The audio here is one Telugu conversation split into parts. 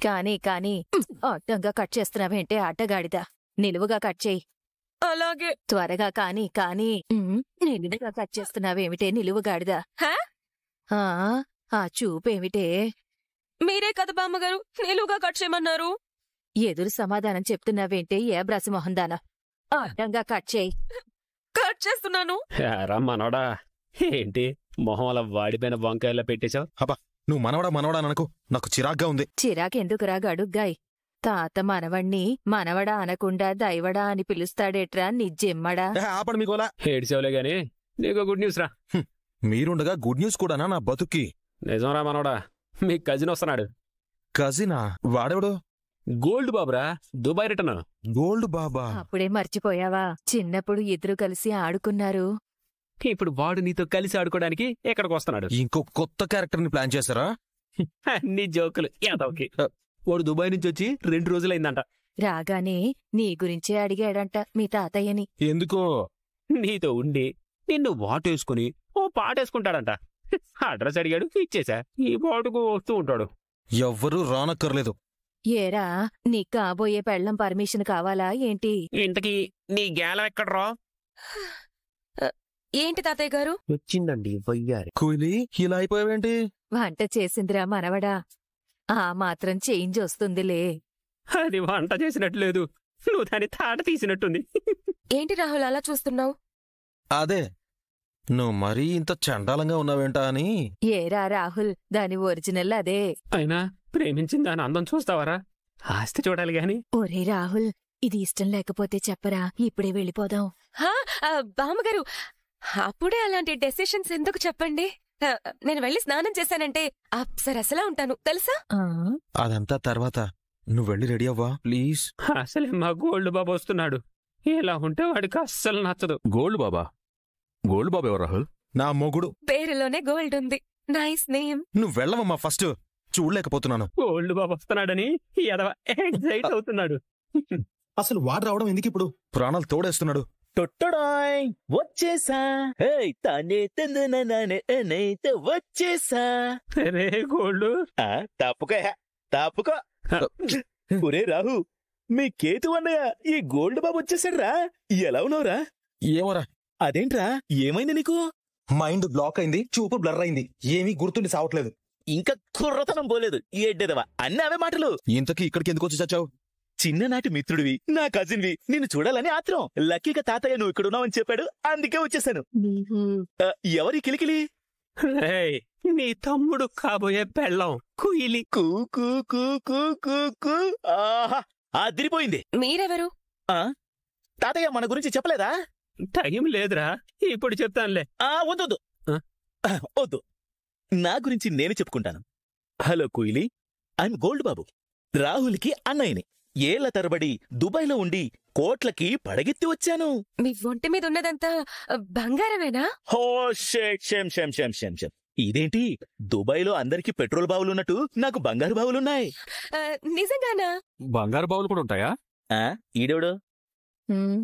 కానీ అడ్డంగా కట్ చేస్తున్నావేంటే ఆటగాడిదా? నిలువుగా కట్ చేయి. అలాగే. త్వరగా కానీ నిలువుగా కట్ చేస్తున్నావేమిటే నిలువుగాడిదా? ఆ ఆ చూపేమిటే? మీరే కదా బామ్మగారు నిలువుగా కట్ చేయమన్నారు. ఎదురు సమాధానం చెప్తున్నావేంటే ఏ బ్రసిమొహందానా? అడ్డంగా కట్ చేయి. కట్ చేస్తున్నాను. మనవడా, ఏంటి మొహం అలా వాడిపోయిన వంకాయలా పెట్టేశావు? అబ్బా, నువ్వు మనవడా అనకు, నాకు చిరాగ్గా ఉంది. చిరాకెందుకురా గడుగ్గాయ్? తాత మనవణ్ణి మనవడా అనకుండా దైవడా అని పిలుస్తాడేట్రా నిజ్జెమ్మడా? ఆపడు మీకోలా. ఏడ్చావులే గాని నీకు గుడ్ న్యూస్ రా. మీరుండగా గుడ్ న్యూస్ కూడానా నా బతుక్కి? నిజంరా మనవడా, మీ కజిన్ వస్తున్నాడు. కజినా? వాడెవడు? గోల్డ్ బాబురా, దుబాయ్ రిటర్న్. గోల్డ్ బాబా? అప్పుడే మర్చిపోయావా? చిన్నప్పుడు ఇద్దరు కలిసి ఆడుకున్నారు. ఇప్పుడు వాడు నీతో కలిసి ఆడుకోవడానికి ఎక్కడికి వస్తున్నాడు. ఇంకో కొత్త క్యారెక్టర్ ని ప్లాన్ చేశారా? అన్ని జోకులు యాదవ్కి. వాడు దుబాయ్ నుంచి వచ్చి 2 రోజులైందంట. రాగానే నీ గురించే అడిగాడంట మీ తాతయ్యని. ఎందుకో? నీతో ఉండి నిన్ను వాటేసుకుని ఓ పాటేసుకుంటాడంట. అడ్రస్ అడిగాడు, ఇచ్చేశా. ఈ పాటుకు వస్తూ ఉంటాడు. ఎవ్వరూ రానక్కర్లేదు. ఏరా, నీ కాబోయే పెళ్ళం పర్మిషన్ కావాలా ఏంటి? ఇంతకీ నీ గేలం ఎక్కడ్రా? ఏంటి తాతయ్య గారు? వచ్చిందండి వయ్యారి. కూలీ, ఇలా అయిపోయావేంటి? వంట చేసిందిరా మనవడా, ఆ మాత్రం చేంజ్ వస్తుందిలే. అది వంట చేసినట్లేదు, నువ్వు దాని తాట తీసినట్టుంది. ఏంటి రాహుల్ అలా చూస్తున్నావు? అదే, నువ్వు మరీ ఇంత చండాలంగా ఉన్నావేంటా అని. ఏరా రాహుల్, దాని ఒరిజినల్ అదే. అయినా ప్రేమించిన దాని అందం చూస్తావరా? ఆస్తి చూడాలి గాని. ఒరే రాహుల్, ఇది ఇష్టం లేకపోతే చెప్పరా, ఇప్పుడే వెళ్ళిపోదాం. బామ్మగారు, అప్పుడే అలాంటి డెసిషన్స్ ఎందుకు చెప్పండి. నేను వెళ్ళి స్నానం చేశానంటే అప్సరసలా ఉంటాను తెలుసా? అదంతా తర్వాత. నువ్వు వెళ్ళి రెడీ అవ్వా ప్లీజ్. అసలే మా గోల్డ్ బాబు వస్తున్నాడు. ఇలా ఉంటే వాడికి అస్సలు నచ్చదు. గోల్డ్ బాబా? గోల్డ్ బాబు ఎవరు రాహుల్? నా మొగుడు. పేరులోనే గోల్డ్ ఉంది. Nice name. నువ్వు వెళ్ళవమ్మా, ఫస్ట్ చూడలేకపోతున్నాను. గోల్డ్ బాబు వస్తున్నాడని ఎదవ ఎగ్జైట్ అవుతున్నాడు. అసలు వాడు రావడం ఎందుకు ఇప్పుడు? ప్రాణాలు తోడేస్తున్నాడు. టొట్టడాయ్ వచ్చేసా, తానే తందనైతే వచ్చేసా. రే గోల్డ్, తప్పుకో. ఒరే రాహు, మీ కేతు అన్నయ్య ఈ గోల్డ్ బాబు వచ్చేసాడ్రా. ఎలా ఉన్నావురా? ఏమోరా? అదేంట్రా, ఏమైంది నీకు? మైండ్ బ్లాక్ అయింది, చూపు బ్లర్ అయింది, ఏమీ గుర్తుండి సావట్లేదు. ఇంకా కుర్రతనం పోలేదు ఏడ్డేదవా, అన్నీ అవే మాటలు. ఇంతకీ ఇక్కడికి ఎందుకు వచ్చి చచ్చావు? చిన్ననాటి మిత్రుడివి, నా కజిన్వి, నిన్ను చూడాలని ఆత్రం. లక్కీగా తాతయ్య నువ్వు ఇక్కడున్నావని చెప్పాడు, అందుకే వచ్చేసాను. ఎవరి కిలికిలి? నీ తమ్ముడు కాబోయే పెళ్ళం కుయిలి. కూ కూ కూ కూ కూ కూ. ఆహా, అదిరిపోయింది. మీరెవరు? తాతయ్య మన గురించి చెప్పలేదా? టైం లేదురా, ఇప్పుడు చెప్తానులే. వద్దు వద్దు, నా గురించి నేను చెప్పుకుంటాను. హలో కుయిలి, ఐఎమ్ గోల్డ్ బాబు, రాహుల్కి అన్నయ్యని. ఏళ్ల తరబడి దుబాయ్లో ఉండి కోట్లకి పడగెత్తి వచ్చాను. మీ ఒంటి మీద ఉన్నదంతా బంగారమేనా? హో షేట్, షేమ్. ఇదేంటి, దుబాయ్లో అందరికీ పెట్రోల్ బావులున్నట్టు నాకు బంగారు బావులున్నాయి. నిజంగానా? బంగారు బావులు కూడా ఉంటాయా? ఈడోడు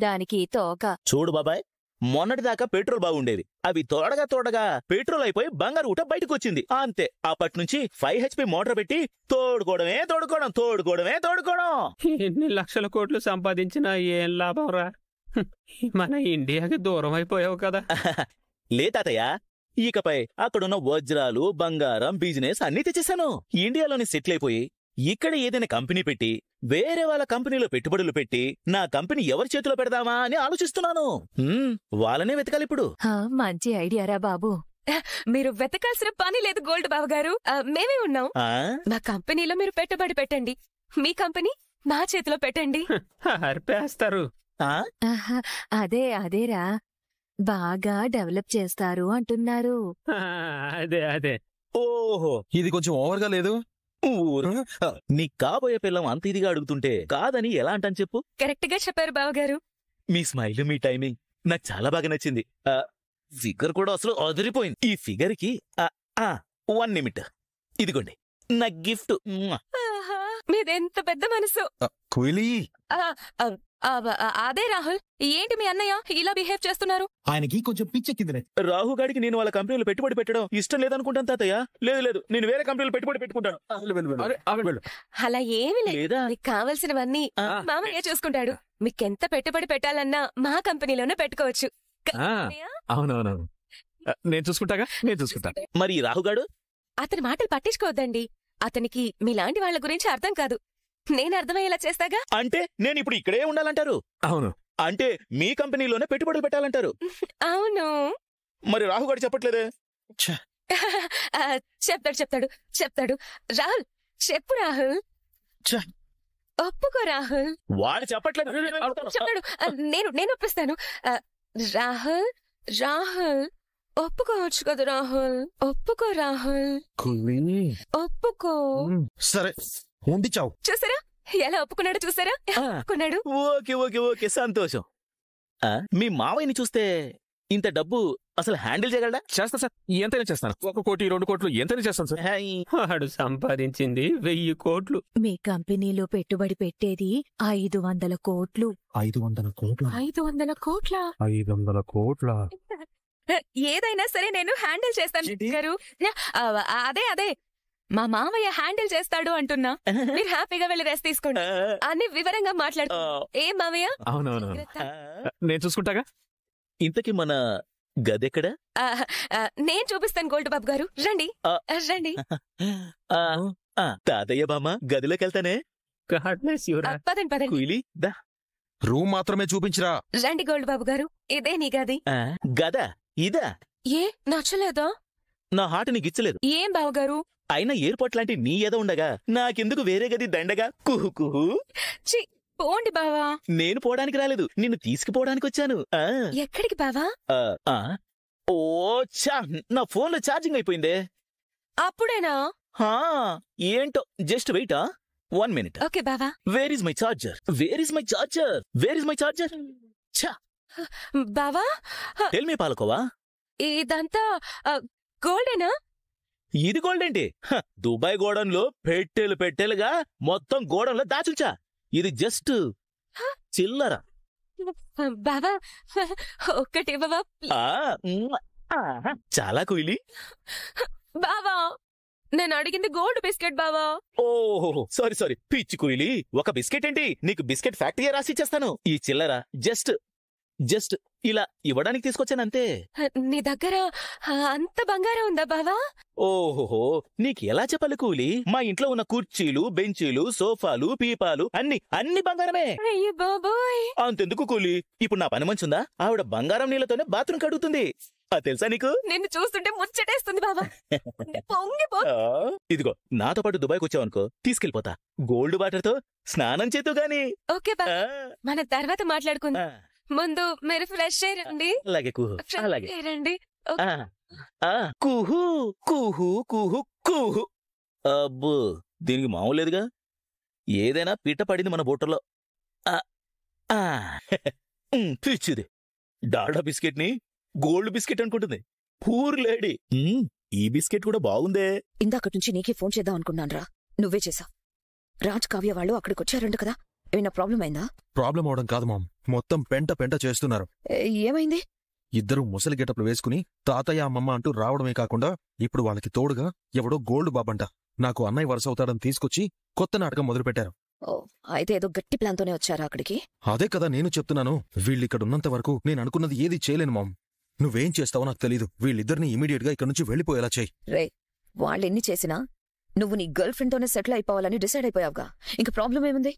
దానికి తోక. చూడు బాబాయ్, మొన్నటిదాకా పెట్రోల్ బాగుండేది. అవి తోడగా పెట్రోల్ అయిపోయి బంగారు ఊట బయటకు వచ్చింది. అంతే, అప్పటినుంచి 5 HP మోటార్ పెట్టి తోడుకోవడమే తోడుకోవడం. ఎన్ని లక్షల కోట్లు సంపాదించినా ఏం లాభం రా? మన ఇండియాకి దూరం అయిపోయావు కదా. లే తాతయ్య, ఇకపై అక్కడున్న వజ్రాలు, బంగారం, బిజినెస్ అన్నీ తెచ్చేశాను. ఇండియాలోని సెటిల్ అయిపోయి ఇక్కడ ఏదైనా కంపెనీ పెట్టి వేరే వాళ్ళ కంపెనీలో పెట్టుబడులు పెట్టి నా కంపెనీ ఎవరి చేతిలో పెడదామా అని ఆలోచిస్తున్నాను. వాళ్ళనే వెతకాలి ఇప్పుడు. మంచి ఐడియారా బాబు. మీరు వెతకాల్సిన పని లేదు గోల్డ్ బాబు గారు, మేమే ఉన్నాం. మా కంపెనీలో మీరు పెట్టుబడి పెట్టండి, మీ కంపెనీ మా చేతిలో పెట్టండి. అర్పేస్తారు. అదేరా, బాగా డెవలప్ చేస్తారు అంటున్నారు. అదే. ఓహో, ఇది కొంచెం ఓవర్గా లేదు? నీ కాబోయే పిల్లం అంత ఇదిగా అడుగుతుంటే కాదని ఎలా అంటాను చెప్పు? కరెక్ట్ గా చెప్పారు బావగారు. మీ స్మైల్, మీ టైమింగ్ నాకు చాలా బాగా నచ్చింది. ఫిగర్ కూడా అసలు అదిరిపోయింది. ఈ ఫిగర్ కి 1 నిమిట్ ఇదిగోండి నా గిఫ్ట్. మీదెంత పెద్ద మనసు. కుయిలి, అదే రాహుల్, ఏంటి మీ అన్నయ్య ఇలా బిహేవ్ చేస్తున్నారు? ఆయనకి కొంచెం పిచ్చెక్కిందిలే. రాహు గాడికి నేను వాళ్ళ కంపెనీలో పెట్టుబడి పెట్టడం ఇష్టం లేదనుకుంటాను తాతయ్య. లేదు, నేను వేరే కంపెనీలో పెట్టుబడి పెట్టుకుంటాను. అరే, ఆగండి. అలా ఏమి లేదు. లేదా మీకు కావలసినవన్నీ మామయ్య చూసుకుంటాడు. మీకెంత పెట్టుబడి పెట్టాలన్నా మా కంపెనీలోనే పెట్టుకోవచ్చు. ఆ, అవునవునవును. నేను చూసుకుంటాగా, నేను చూసుకుంటా. మరి ఈ రాహుగాడు? అతని మాటలు పట్టించుకోవద్దండి. అతనికి మీలాంటి వాళ్ళ గురించి అర్థం కాదు. నేను అర్థమయ్యేలా చేస్తాగా. అంటే నేను ఇప్పుడు ఇక్కడే ఉండాలంటారు? అవును. అంటే మీ కంపెనీలోనే పెట్టుబడులు పెట్టాలంటారు? అవును. మరి రాహుగాడు చెప్పట్లేదే? చెప్తాడు. రాహుల్ చెప్పు రాహుల్. ఒప్పుకో రాహుల్. వాడు చెప్పట్లేదు. చెప్తాడు. నేను ఒప్పిస్తాను. రాహుల్ ఒప్పుకోవచ్చు కదా రాహుల్. ఒప్పుకో రాహుల్, ఒప్పుకో. సరే ఉండి చావు. చూసారా ఎలా ఒప్పుకున్నాడు? చూసారా ఒప్పుకున్నాడు. ఓకే, సంతోషం. మీ మావయ్యని చూస్తే ఇంత డబ్బు అసలు హ్యాండిల్ చేయగలడా? చేస్తా సార్, ఎంతైనా చేస్తాను. 1 కోటి 2 కోట్లు ఎంతైనా చేస్తాను సార్. వాడు సంపాదించింది 1000 కోట్లు. మీ కంపెనీలో పెట్టుబడి పెట్టేది 500 కోట్లు. 500 కోట్ల? 500 కోట్ల? 500 కోట్ల? ఏదైనా సరే నేను హ్యాండిల్ చేస్తాను గారు. అదే మా మావయ్య హ్యాండిల్ చేస్తాడు అంటున్నా. మీరు హ్యాపీగా వెళ్ళి రెస్ట్ తీసుకోండి. అన్ని వివరంగా మాట్లాడు. ఏం మావయ్య? అవునవును, నేను చూసుకుంటాగా. ఇంతకీ మన గదెక్కడ? నేను చూపిస్తాను గోల్డ్ బాబు గారు. రండి. తాతయ్య బామ్మ గదిలోకి వెళ్తానే. పదండి. కుయిలి దా. రూమ్ మాత్రమే చూపించరా. రండి గోల్డ్ బాబు గారు, ఇదే నీ గది. గదా ఇదా? ఏ నచ్చలేదా? నా హార్ట్ నీకు ఇచ్చలేదు. ఏం బావగారు? అయినా ఎయిర్పోర్ట్ లాంటి నీ ఏదో ఉండగా నాకెందుకు వేరే గది దండగా? కుహు. పోండి బావా. నేను పోవడానికి రాలేదు, నిన్ను తీసుకుపోవడానికి వచ్చాను. ఎక్కడికి బావా? ఓ ఛా, నా ఫోన్ లో ఛార్జింగ్ అయిపోయిందే. అప్పుడేనా? ఏంటో, జస్ట్ వెయిట్. 1 minute. ఓకే బావా. Where is my charger? ఛా, బావా టెల్ మీ పాలకోవా, ఇదంతా గోల్డేనా? ఇది గోల్డ్ ఏంటి? దుబాయ్ గోడౌన్లో పెట్టెలుగా మొత్తం గోడౌన్లో దాచుంచా. ఇది జస్ట్ చిల్లర. బావా ఒక్కటి బావా. చాలా కుయిలి. బావా నేను అడిగింది గోల్డ్ బిస్కెట్ బావా. ఓహో సారీ, పిచ్చి కుయిలి. ఒక బిస్కెట్ ఏంటి, నీకు బిస్కెట్ ఫ్యాక్టరీ రాసి ఇచ్చేస్తాను. ఈ చిల్లర జస్ట్ ఇలా ఇవ్వడానికి తీసుకొచ్చానంతే. నీ దగ్గర అంత బంగారం ఉందా బావా? ఓహోహో, నీకు ఎలా చెప్పాలి కూలి? మా ఇంట్లో ఉన్న కుర్చీలు, బెంచీలు, సోఫాలు, పీపాలు అన్ని బంగారమే. అయ్యో బాబోయ్. అంతెందుకు కూలి, ఇప్పుడు నా పని మంచుందా, ఆవిడ బంగారం నీళ్లతోనే బాత్రూమ్ కడుగుతుంది. అది తెలుసా నీకు? నిన్ను చూస్తుంటే ముచ్చటేస్తుంది బావా. ఇదిగో, నాతో పాటు దుబాయ్కి వచ్చావనుకో, తీసుకెళ్ళిపోతా. గోల్డ్ వాటర్ తో స్నానం చేతూ గాని. ఓకే బావా, మన తర్వాత మాట్లాడుకుందాం. ముందు మీరు ఫ్రెష్ అయ్యండి. అలాగే కుహు, అలాగే రండి. కుహు. అబ్బో, దీనికి మామూలు లేదుగా. ఏదైనా పిట్ట పడింది మన బుట్టలో. పిచ్చిది. డాల్డా బిస్కెట్ ని గోల్డ్ బిస్కెట్ అనుకుంటుంది. Poor lady. ఈ బిస్కెట్ కూడా బాగుందే. ఇందాకటి నుంచి నీకే ఫోన్ చేద్దాం అనుకున్నాన్రా, నువ్వే చేసా. రాజ్ కావ్య వాళ్ళు అక్కడికొచ్చారంట కదా, ఏమైనా ప్రాబ్లం అయిందా? ప్రాబ్లం అవడం కాదు మామ్, మొత్తం పెంట చేస్తున్నారు. ఏమైంది? ఇద్దరు ముసలి గెటప్లు వేసుకుని తాతయ్య అమ్మమ్మ అంటూ రావడమే కాకుండా ఇప్పుడు వాళ్ళకి తోడుగా ఎవడో గోల్డ్ బాబంట నాకు అన్నయ్య వరుస అవుతాడని తీసుకొచ్చి కొత్త నాటకం మొదలుపెట్టారు. అయితే ఏదో గట్టి ప్లాన్తోనే వచ్చారా అక్కడికి? అదే కదా నేను చెప్తున్నాను. వీళ్ళిక్కడున్నంత వరకు నేను అనుకున్నది ఏది చేయలేను మామ్. నువ్వేం చేస్తావో నాకు తెలీదు. వీళ్ళిద్దరిని ఇమీడియట్ గా ఇక్కడ నుంచి వెళ్లిపోయేలా చెయ్యి. రే, వాళ్ళెన్ని చేసినా నువ్వు నీ గర్ల్ ఫ్రెండ్ తోనే సెటిల్ అయిపోవాలని డిసైడ్ అయిపోయావుగా, ఇంకా ప్రాబ్లం ఏముంది?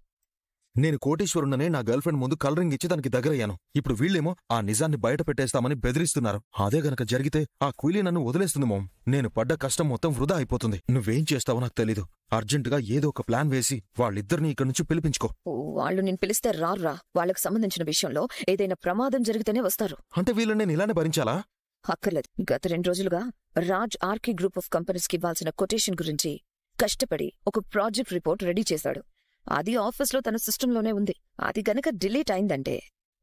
నేను కోటీశ్వరుణ్ణనే నా గర్ల్ ఫ్రెండ్ ముందు కలరింగ్ ఇచ్చి దానికి దగ్గరయ్యాను. ఇప్పుడు వీళ్ళేమో ఆ నిజాన్ని బయట పెట్టేస్తామని బెదిరిస్తున్నారు. అదే గనక జరిగితే ఆ క్విలీ నన్ను వదిలేస్తుంది మామ్. నేను పడ్డ కష్టం మొత్తం వృధా అయిపోతుంది. నువ్వేం చేస్తావో నాకు తెలీదు. అర్జెంటుగా ఏదో ఒక ప్లాన్ వేసి వాళ్ళిద్దరిని ఇక్కడి నుంచి పిలిపించుకో. వాళ్ళు నేను పిలిస్తే రారురా. వాళ్ళకు సంబంధించిన విషయంలో ఏదైనా ప్రమాదం జరిగితేనే వస్తారు. అంటే వీళ్ళని నేను ఇలానే భరించాలా? అక్కర్లేదు. గత 2 రోజులుగా Raj RK group of companies కి ఇవ్వాల్సిన కొటేషన్ గురించి కష్టపడి ఒక ప్రాజెక్ట్ రిపోర్ట్ రెడీ చేశాడు. అది ఆఫీస్లో తన సిస్టంలోనే ఉంది. అది గనక డిలీట్ అయిందంటే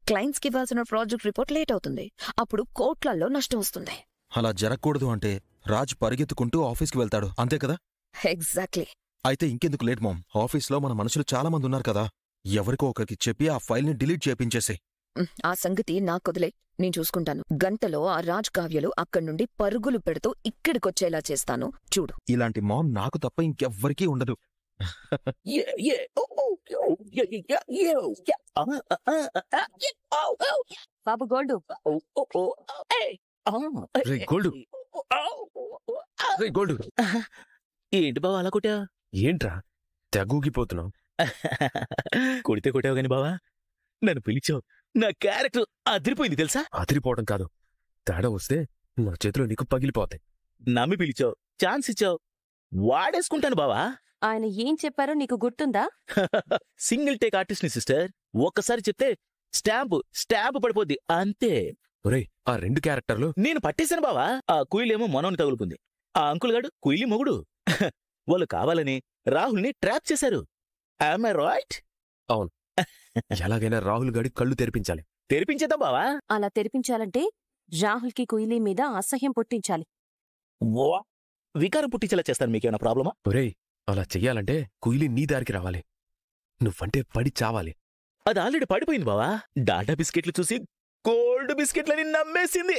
క్లయింట్స్కి ఇవ్వాల్సిన ప్రాజెక్ట్ రిపోర్ట్ లేట్ అవుతుంది. అప్పుడు కోట్లల్లో నష్టం వస్తుంది. అలా జరగకూడదు అంటే రాజ్ పరిగెత్తుకుంటూ ఆఫీస్కి వెళ్తాడు, అంతే కదా? ఎగ్జాక్ట్లీ. అయితే ఇంకెందుకు లేట్ మామ్, ఆఫీస్లో మన మనుషులు చాలా మంది ఉన్నారు కదా, ఎవరికో ఒకరికి చెప్పి ఆ ఫైల్ని డిలీట్ చేపించేసి. ఆ సంగతి నాకొదిలే, నేను చూసుకుంటాను. గంటలో ఆ రాజ్ కావ్యలు అక్కడి నుండి పరుగులు పెడుతూ ఇక్కడికొచ్చేలా చేస్తాను, చూడు. ఇలాంటి మామ్ నాకు తప్ప ఇంకెవ్వరికీ ఉండదు. బాబు గోల్డు, రే గోల్డు, రే గోల్డు. ఏంటి బావా అలా కొట్టా? ఏంట్రా తెగూగిపోతున్నావు? కొడితే కొట్టావు గాని బావా, నన్ను పిలిచావు, నా క్యారెక్టర్ అదిరిపోయింది తెలుసా? అదిరిపోవటం కాదు, తేడా వస్తే నా చేతిలో నీకు పగిలిపోతాయి. నమ్మి పిలిచావు, ఛాన్స్ ఇచ్చావు, వాడేసుకుంటాను బావా. ఆయన ఏం చెప్పారో నీకు గుర్తుందా? సింగిల్ టేక్ ఆర్టిస్ట్ ని సిస్టర్, ఒక్కసారి చెప్తే స్టాంప్ పడిపోద్ది అంతే. ఒరేయ్, ఆ 2 క్యారెక్టర్లు నేను పట్టేశాను బావా. ఆ కుయిలేమో మనోని తగులుకుంది, ఆ అంకుల్ గాడు కుయిలి మొగుడు. వాళ్ళు కావాలని రాహుల్ని ట్రాప్ చేశారు. Am I right? అవును. ఎలాగైనా రాహుల్ గాడి కళ్ళు తెరిపించాలి. తెరిపించేద్దాం బావా. అలా తెరిపించాలంటే రాహుల్కి కుయిలీ మీద అసహ్యం పుట్టించాలి. వికారం పుట్టించేలా చేస్తాను, మీకేమైనా ప్రాబ్లమా? ఒరేయ్, అలా చెయ్యాలంటే కుయిలి నీ దారికి రావాలి, నువ్వంటే పడి చావాలి. అది ఆల్రెడీ పడిపోయింది బావా. డాటా బిస్కెట్లు చూసి గోల్డ్ బిస్కెట్లని నమ్మేసింది,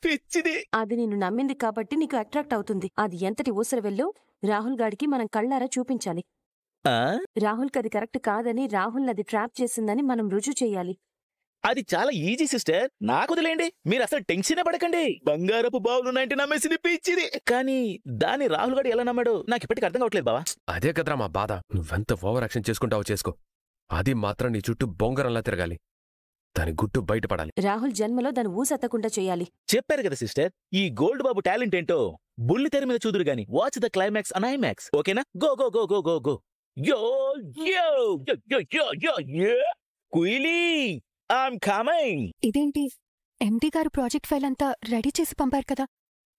పిచ్చిది. అది నిన్ను నమ్మింది కాబట్టి నీకు అట్రాక్ట్ అవుతుంది. అది ఎంతటి ఊసరవెల్లో రాహుల్ గాడికి మనం కళ్ళారా చూపించాలి. రాహుల్కి అది కరెక్ట్ కాదని, రాహుల్ అది ట్రాప్ చేసిందని మనం రుజువు చెయ్యాలి. అది చాలా ఈజీ సిస్టర్, నాకు వదిలేండి, మీరు అసలు టెన్షన్ పడకండి. బంగారపు బావులున్నాయంటే నమ్మేసింది, పిచ్చిది. కానీ దాన్ని రాహుల్ గారు ఎలా నమ్మాడో నాకు ఇప్పటికి అర్థం కావట్లేదు బావా. అదే కదరా మా బాధ. నువ్వెంత ఓవర్ యాక్షన్ చేసుకుంటావో చేసుకో, అది మాత్రం నీ చుట్టూ బొంగరంలా తిరగాలి, దాని గుట్టు బయటపడాలి. రాహుల్ జన్మలో దాని ఊసెత్తకుండా చెయ్యాలి. చెప్పారు కదా సిస్టర్, ఈ గోల్డ్ బాబు టాలెంట్ ఏంటో బుల్లి తెర మీద చూదురు గాని, watch the climax on IMAX. ఓకేనా? Go go go go go go. Yo yo yo yo yo yo yo Kuili, I'm coming. ఇదేంటి, ఎండీ గారు ప్రాజెక్ట్ ఫైల్ అంతా రెడీ చేసి పంపారు కదా,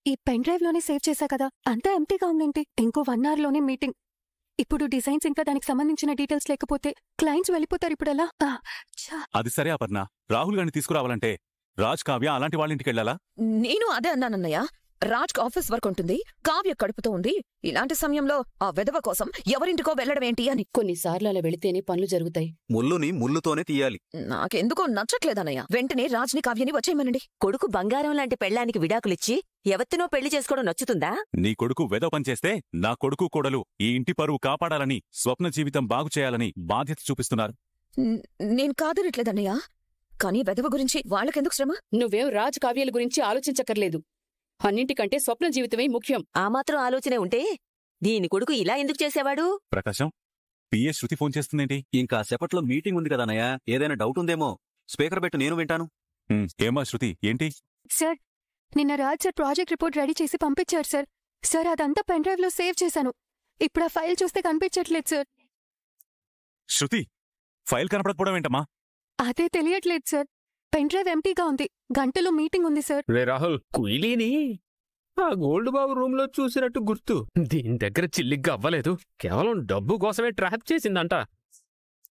ఈ పెన్ డ్రైవ్ లోనే సేవ్ చేశా కదా, అంతా ఎంటీగా ఉందేంటి? ఇంకో 1 hour లోనే మీటింగ్. ఇప్పుడు డిజైన్స్ ఇంకా దానికి సంబంధించిన డీటెయిల్స్ లేకపోతే క్లయింట్స్ వెళ్ళిపోతారు. ఇప్పుడెలా? అది సరే అపర్ణ, రాహుల్ గారిని తీసుకురావాలంటే రాజ్ కావ్య అలాంటి వాళ్ళింటికి వెళ్ళాలా? నేను అదే అన్నానన్నయ్య. రాజ్ ఆఫీస్ వర్క్ ఉంటుంది, కావ్య కడుపుతో ఉంది. ఇలాంటి సమయంలో ఆ వెధవ కోసం ఎవరింటికో వెళ్లడమేంటి అని. కొన్నిసార్లు అలా వెళితేనే పనులు జరుగుతాయి. ముల్లుని ముల్లుతోనే తీయాలి. నాకెందుకో నచ్చట్లేదన్నయ్య. వెంటనే రాజ్ని కావ్యని వచ్చేయమనండి. కొడుకు బంగారం లాంటి పెళ్ళానికి విడాకులిచ్చి ఎవరినో పెళ్లి చేసుకోవడం నచ్చుతుందా? నీ కొడుకు వెధవ పనిచేస్తే నా కొడుకు కోడలు ఈ ఇంటి పరువు కాపాడాలని, స్వప్న జీవితం బాగు చేయాలని బాధ్యత చూపిస్తున్నారు. నేను కాదనట్లేదన్నయ్య, కానీ వెధవ గురించి వాళ్ళకెందుకు శ్రమ? నువ్వేం రాజ్ కావ్యాల గురించి ఆలోచించక్కర్లేదు. అన్నింటికంటే స్వప్న జీవితమే ముఖ్యం. ఆ మాత్రం ఆలోచనే ఉంటే దీని కొడుకు ఇలా ఎందుకు చేసేవాడు? ప్రకాశం, పిఏ శృతి ఫోన్ చేస్తుందేంటి? ఇంకా సేపట్లో మీటింగ్ ఉంది కదన్నయ్య, ఏదైనా డౌట్ ఉందేమో. స్పీకర్ పెట్టు, నేను వింటాను. ఏమా శృతి, ఏంటి? సార్, నిన్న Raj sir project report ready చేసి పంపించారు సార్. సార్, అదంతా పెన్ డ్రైవ్ లో సేవ్ చేశాను. ఇప్పుడు ఆ ఫైల్ చూస్తే కనిపించట్లేదు సార్. శృతి, ఫైల్ కనపడకపోవడం ఏంటమ్మా? అదే తెలియట్లేదు సార్. పెన్ డ్రైవ్ ఎంటీగా ఉంది, గంటలో మీటింగ్ ఉంది సార్. రే రాహుల్, కుయిలీని ఆ గోల్డ్ బాబు రూమ్ లో చూసినట్టు గుర్తు. దీని దగ్గర చిల్లిగ్గా అవ్వలేదు, కేవలం డబ్బు కోసమే ట్రాప్ చేసిందంట.